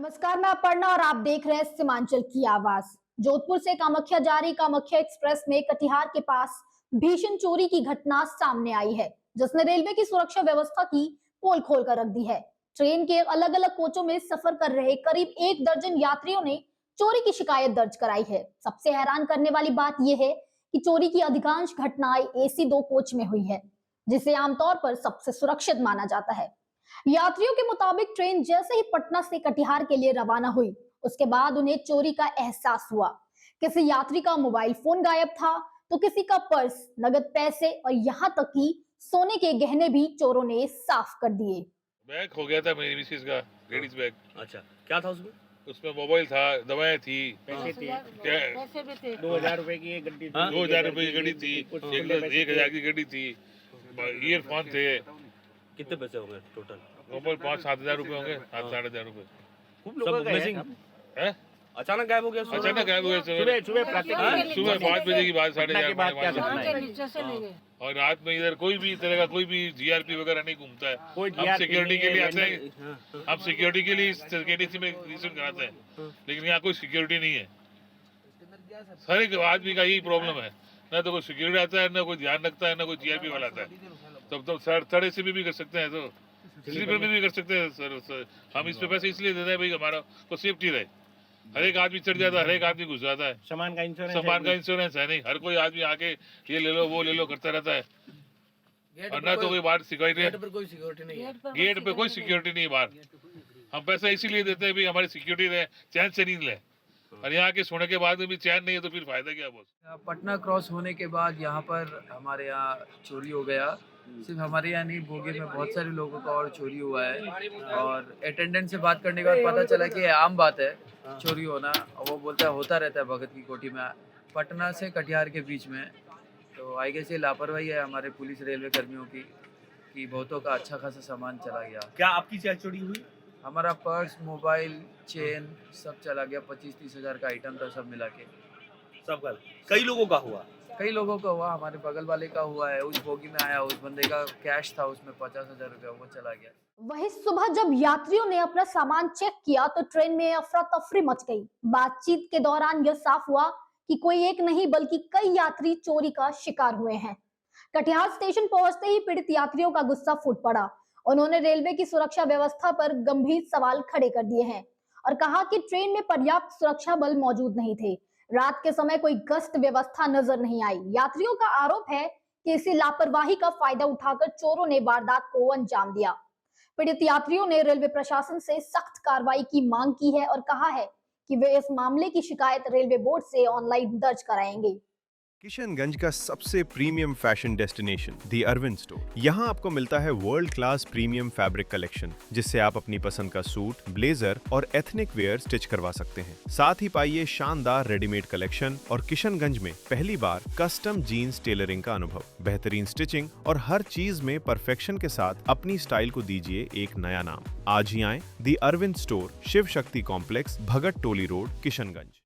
नमस्कार, मैं अपर्णा और आप देख रहे हैं सीमांचल की आवाज। जोधपुर से कामाख्या जा रही कामाख्या एक्सप्रेस में कटिहार के पास भीषण चोरी की घटना सामने आई है, जिसने रेलवे की सुरक्षा व्यवस्था की पोल खोल कर रख दी है। ट्रेन के अलग अलग कोचों में सफर कर रहे करीब 1 दर्जन यात्रियों ने चोरी की शिकायत दर्ज कराई है। सबसे हैरान करने वाली बात यह है कि चोरी की अधिकांश घटनाएं एसी 2 कोच में हुई है, जिसे आमतौर पर सबसे सुरक्षित माना जाता है। यात्रियों के मुताबिक ट्रेन जैसे ही पटना से कटिहार के लिए रवाना हुई, उसके बाद उन्हें चोरी का एहसास हुआ। किसी यात्री का मोबाइल फोन गायब था, तो किसी का पर्स, नगद पैसे और यहाँ तक कि सोने के गहने भी चोरों ने साफ कर दिए। बैग खो गया था मेरी मिसेज का, लेडीज बैग। अच्छा, क्या था उसमें? उसमें मोबाइल था, दवाएं थी, पैसे थे, पैसे भी थे। 2000 रुपए की एक गड्डी थी। 2000 रुपए की गड्डी थी, 1000 की गड्डी थी, ईयरफोन थे। कितने पैसे होंगे टोटल? मोबाइल 5-7 हजार रुपए होंगे, 7-8 रुपए। खूब लोगों का मिसिंग है। अचानक गायब हो गया। अचानक गायब हो गया। सुबह प्रातः सुबह 5 बजे की बात, 4:30 नीचे से ले गए। और रात में इधर कोई भी तरह का कोई भी जीआरपी वगैरह नहीं घूमता है। कोई हम सिक्योरिटी के लिए आते हैं, हैं। हम सिक्योरिटी के लिए केडीसी में रिजिस्टर कराते हैं, लेकिन यहाँ कोई सिक्योरिटी नहीं है। हर एक आदमी का यही प्रॉब्लम है, ना तो कोई सिक्योरिटी आता है, ना कोई ध्यान रखता है, ना कोई जीआरपी वाला आता है। तब तो थर्ड एसी भी कर सकते हैं, तो स्लीपर में भी कर सकते हैं सर। हम इस पे पैसे इसलिए देते हैं भाई हमारा को सेफ्टी रहे। हर एक आदमी चढ़ जाता है, हर एक आदमी घुस जाता है। सामान का इंश्योरेंस है नहीं। हर कोई आदमी आके ये ले लो वो ले लो करता रहता है, और ना तो कोई बाहर सिक्योरिटी है। गेट पे कोई सिक्योरिटी नहीं है बाहर। हम पैसा इसीलिए देते हैं भाई हमारी सिक्योरिटी रहे, चैन से नींद ले। और यहाँ के सोने के बाद में भी चैन नहीं है, तो फिर फायदा क्या बॉस। पटना क्रॉस होने के बाद यहाँ पर हमारे यहाँ चोरी हो गया। सिर्फ हमारे यहाँ नहीं, बोगी में बहुत सारे लोगों का और चोरी हुआ है। और अटेंडेंट से बात करने के बाद पता चला कि ये आम बात है चोरी होना। वो बोलता है होता रहता है भगत की कोठी में, पटना से कटिहार के बीच में। तो आई गेस ये लापरवाही है हमारे पुलिस रेलवे कर्मियों की कि बहुतों का अच्छा खासा सामान चला गया। क्या आपकी क्या चोरी हुई? हमारा पर्स, मोबाइल, चेन सब चला गया। 25-30 हजार का आइटम था, सब मिला के। सब गल कई लोगों का हुआ। कई लोगों का हुआ, हमारे बगल वाले का हुआ है। उस बोगी में आया, उस बंदे का कैश था उसमें 50,000 रुपया, वो चला गया। वहीं सुबह जब यात्रियों ने अपना सामान चेक किया तो ट्रेन में अफरा तफरी मच गई। बातचीत के दौरान यह साफ हुआ कि कोई एक नहीं बल्कि कई यात्री चोरी का शिकार हुए हैं। कटिहार स्टेशन पहुंचते ही पीड़ित यात्रियों का गुस्सा फूट पड़ा। उन्होंने रेलवे की सुरक्षा व्यवस्था पर गंभीर सवाल खड़े कर दिए हैं और कहा कि ट्रेन में पर्याप्त सुरक्षा बल मौजूद नहीं थे। रात के समय कोई गश्त व्यवस्था नजर नहीं आई। यात्रियों का आरोप है कि इसी लापरवाही का फायदा उठाकर चोरों ने वारदात को अंजाम दिया। पीड़ित यात्रियों ने रेलवे प्रशासन से सख्त कार्रवाई की मांग की है और कहा है कि वे इस मामले की शिकायत रेलवे बोर्ड से ऑनलाइन दर्ज कराएंगे। किशनगंज का सबसे प्रीमियम फैशन डेस्टिनेशन दी अरविंद स्टोर। यहाँ आपको मिलता है world class premium fabric collection, जिससे आप अपनी पसंद का सूट, ब्लेजर और एथनिक वेयर स्टिच करवा सकते हैं। साथ ही पाइए शानदार रेडीमेड कलेक्शन और किशनगंज में पहली बार कस्टम जीन्स टेलरिंग का अनुभव। बेहतरीन स्टिचिंग और हर चीज में परफेक्शन के साथ अपनी स्टाइल को दीजिए एक नया नाम। आज ही आए दी अरविंद स्टोर, शिव शक्ति कॉम्प्लेक्स, भगत टोली रोड, किशनगंज।